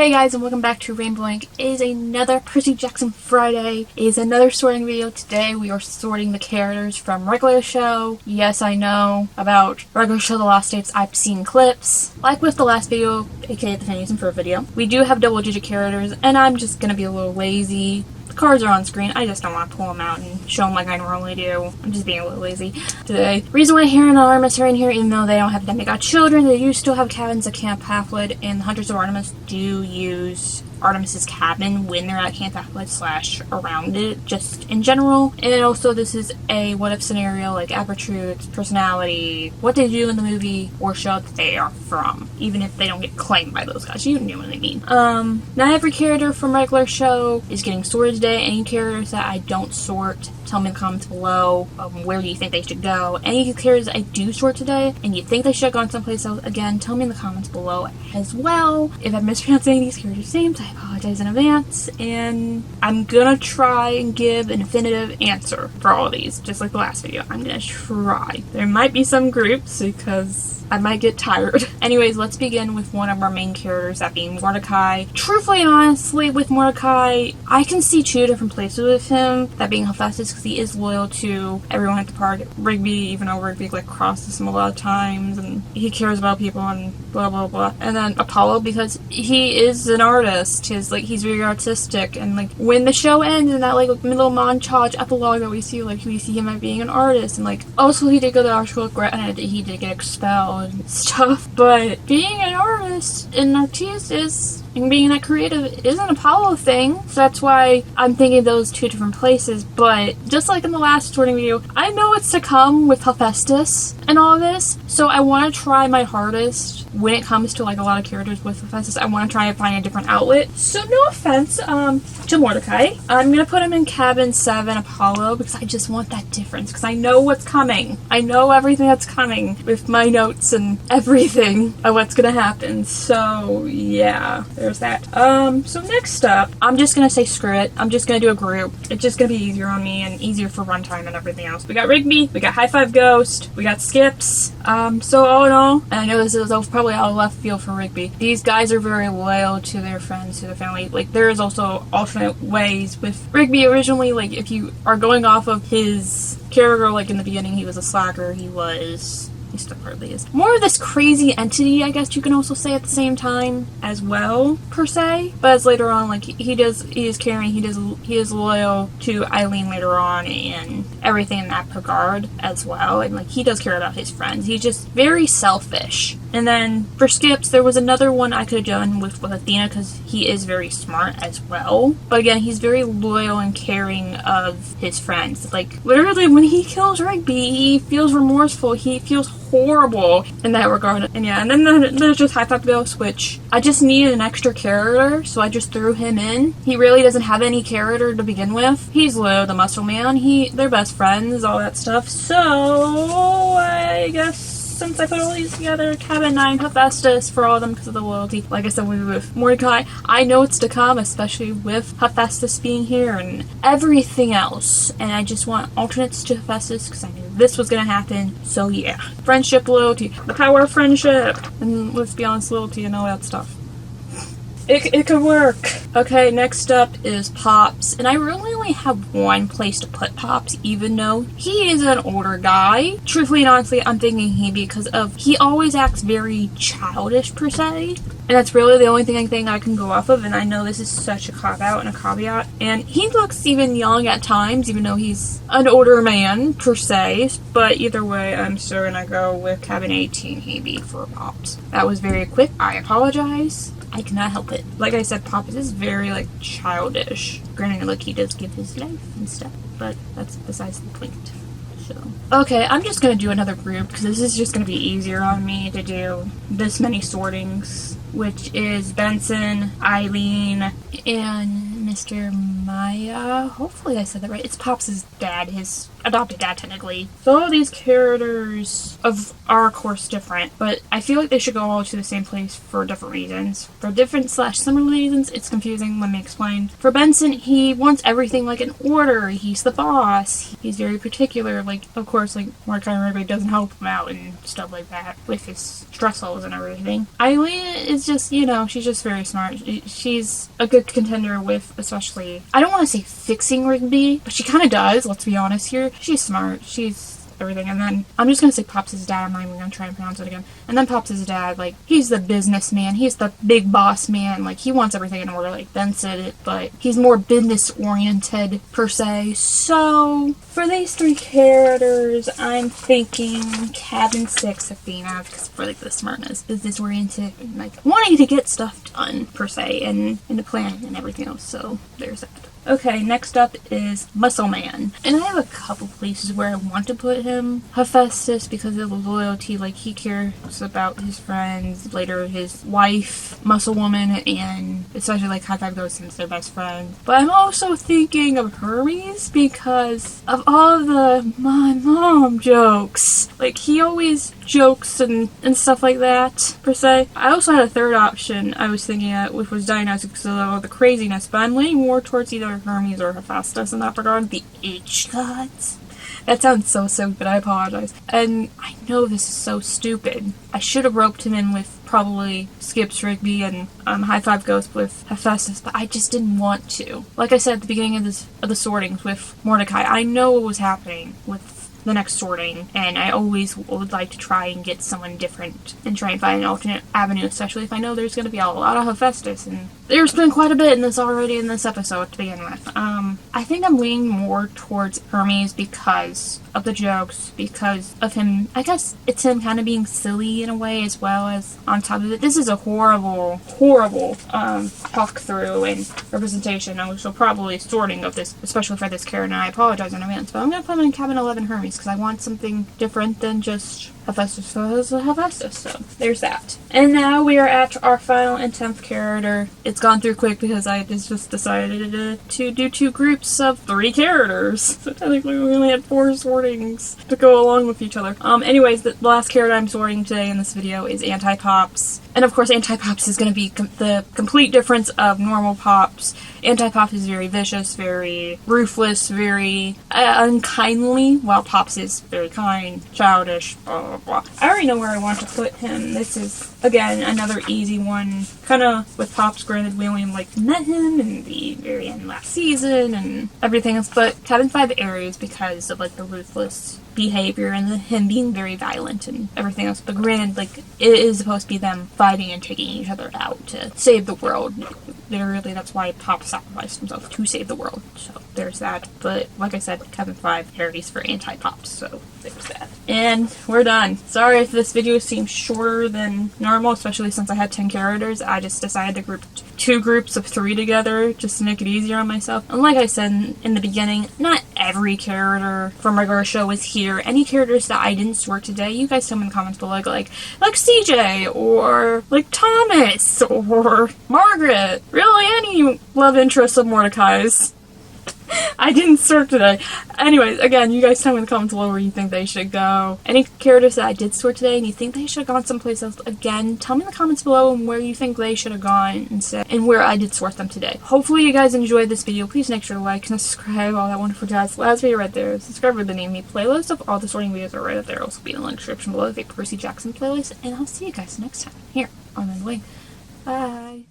Hey guys, and welcome back to Rainbow Ink. It is another Percy Jackson Friday. It is another sorting video. Today we are sorting the characters from regular show. Yes, I know about regular show The Lost Tapes. I've seen clips. Like with the last video, aka the Phineas and Ferb video, we do have double-digit characters, and I'm just gonna be a little lazy. The cards are on screen. I just don't want to pull them out and show them like I normally do. I'm just being a little lazy today. Reason why Hera and Artemis are in here, even though they don't have demigod children, they do still have cabins at Camp Half-Blood, and the Hunters of Artemis do use Artemis's cabin when they're at Camp Half-Blood / around it, just in general. And also this is a what-if scenario, like Aperture's personality, what they do in the movie or show that they are from, even if they don't get claimed by those guys. You know what I mean. Not every character from regular show is getting sorted today. Any characters that I don't sort, tell me in the comments below. Where do you think they should go? Any characters I do sort today and you think they should have gone someplace else, again, tell me in the comments below as well. If I'm mispronouncing any of these characters' names, I apologize in advance, and I'm gonna try and give an definitive answer for all of these, just like the last video. I'm gonna try. There might be some groups because I might get tired. Anyways, let's begin with one of our main characters, that being Mordecai. Truthfully and honestly, with Mordecai, I can see two different places with him, that being Hephaestus, because he is loyal to everyone at the park. Rigby, even though Rigby like crosses him a lot of times, and he cares about people and blah blah blah. And then Apollo, because he is an artist. He's very artistic, and like when the show ends in that like middle montage epilogue that we see him as being an artist, and like also he did go to Archwell Granite, he did get expelled and stuff, but being an artist and artist and being that creative is an Apollo thing, so that's why I'm thinking those two different places. But just like in the last sorting video, I know what's to come with Hephaestus and all of this, so I want to try my hardest when it comes to like a lot of characters with Hephaestus. I want to try and find a different outlet. So no offense to Mordecai, I'm gonna put him in cabin 7 Apollo because I just want that difference, because I know what's coming. I know everything that's coming with my notes and everything of what's gonna happen. So yeah, there's that. So next up, I'm just gonna say screw it. I'm just gonna do a group. It's just gonna be easier on me and easier for runtime and everything else. We got Rigby, we got High Five Ghost, we got Skips. So all in all, and I know this is probably out of left field for Rigby, these guys are very loyal to their friends, to their family. Like there is also alternate ways with Rigby. Originally, like if you are going off of his character, like in the beginning he was a slacker, he still hardly is. More of this crazy entity, I guess you can also say at the same time as well, per se. But as later on, like he is caring, he is loyal to Eileen later on and everything in that regard as well. And like he does care about his friends. He's just very selfish. And then for Skips, there was another one I could have done with Athena, because he is very smart as well. But again, he's very loyal and caring of his friends. Like literally when he kills Rigby, he feels remorseful. He feels horrible in that regard. And yeah, and then there's just High Five Ghost, which I just needed an extra character, so I just threw him in. He really doesn't have any character to begin with. He's Leo the Muscle Man. They're best friends, all that stuff. So I guess since I put all these together, cabin 9 Hephaestus for all of them because of the loyalty. Like I said, with Mordecai, I know it's to come, especially with Hephaestus being here and everything else. And I just want alternates to Hephaestus because I knew this was going to happen. So yeah, friendship, loyalty, the power of friendship, and let's be honest, loyalty and all that stuff. It could work. Okay, next up is Pops, and I really only have one place to put Pops, even though he is an older guy. Truthfully and honestly, I'm thinking he always acts very childish per se, and that's really the only thing I can go off of. And I know this is such a cop-out and a caveat, and he looks even young at times, even though he's an older man per se. But either way, I'm still gonna go with cabin 18 Hebe for Pops. That was very quick. I apologize. I cannot help it. Like I said, Pops is very, like, childish. Granted, like, he does give his life and stuff, but that's besides the point. So, okay, I'm just gonna do another group, because this is just gonna be easier on me to do this many sortings, which is Benson, Eileen, and Mr. Maya. Hopefully I said that right. It's Pops' dad, his adopted dad, technically. So all of these characters are, of course, different, but I feel like they should go all to the same place for different reasons. For different / similar reasons, it's confusing. Let me explain. For Benson, he wants everything like in order. He's the boss. He's very particular. Like, of course, like, Mordecai and Rigby doesn't help him out and stuff like that with his stress levels and everything. Eileen is just, you know, she's just very smart. She's a good contender with, especially, I don't want to say fixing Rigby, but she kind of does, let's be honest here. She's smart. She's everything. And then I'm just gonna say Pops' dad. I'm not even gonna try and pronounce it again. And then Pops' dad, like, he's the businessman. He's the big boss man. Like, he wants everything in order, like Ben said it, but he's more business oriented per se. So for these 3 characters, I'm thinking Cabin 6 Athena, because for like the smartness, business oriented, and like wanting to get stuff done per se, and the planning and everything else. So there's that. Okay, next up is Muscle Man. And I have a couple places where I want to put him. Hephaestus, because of the loyalty, like, he cares about his friends, later his wife, Muscle Woman, and especially, like, High Five Ghost since they're best friends. But I'm also thinking of Hermes because of all the my mom jokes. Like, he always jokes and stuff like that, per se. I also had a third option I was thinking of, which was Dionysus because of all the craziness, but I'm leaning more towards either Hermes or Hephaestus in that regard. The H gods. That sounds so stupid, I apologize. And I know this is so stupid. I should have roped him in with probably Skips Rigby and High Five Ghost with Hephaestus, but I just didn't want to. Like I said at the beginning of the sortings with Mordecai, I know what was happening with the next sorting, and I always would like to try and get someone different and try and find an alternate avenue, especially if I know there's going to be a lot of Hephaestus, and there's been quite a bit in this already in this episode to begin with. I think I'm leaning more towards Hermes because of the jokes, because of him. I guess it's him kind of being silly in a way, as well as on top of it. This is a horrible talk through and representation, and so probably sorting of this, especially for this character, and I apologize in advance, but I'm going to put him in Cabin 11 Hermes because I want something different than just Hephaestus as a Hephaestus, so there's that. And now we are at our final and 10th character. It's gone through quick because I just decided to do 2 groups of 3 characters. So technically we only had 4 sortings to go along with each other. Anyways, the last character I'm sorting today in this video is Anti-Pops. And of course, Anti-Pops is going to be the complete difference of normal Pops. Anti-Pops is very vicious, very ruthless, very unkindly, while Pops is very kind, childish, blah, blah, blah. I already know where I want to put him. This is, again, another easy one. Kind of with Pops, granted, we only, like, met him in the very end last season and everything else, but Cabin 5 Aries because of, like, the ruthless behavior and him being very violent and everything else. But granted, like, it is supposed to be them fighting and taking each other out to save the world. Literally, that's why Pop sacrificed himself, to save the world. So there's that. But like I said, Cabin 5 Aries for Anti-Pops, so there's that. And we're done. Sorry if this video seems shorter than normal, especially since I had 10 characters. I just decided to group 2 groups of 3 together just to make it easier on myself. And like I said in the beginning, not every character from regular show is here. Any characters that I didn't sort today, you guys tell me in the comments below, like CJ, or like Thomas, or Margaret. Really, any love interest of Mordecai's. I didn't sort today. Anyways, again, you guys tell me in the comments below where you think they should go. Any characters that I did sort today and you think they should have gone someplace else, again, tell me in the comments below where you think they should have gone instead and where I did sort them today. Hopefully you guys enjoyed this video. Please make sure to like and subscribe, all that wonderful jazz. Last video right there. Subscribe for the Name Me playlist of all the sorting videos are right up there. Also be in the link description below with a Percy Jackson playlist. And I'll see you guys next time here on The Wing. Bye.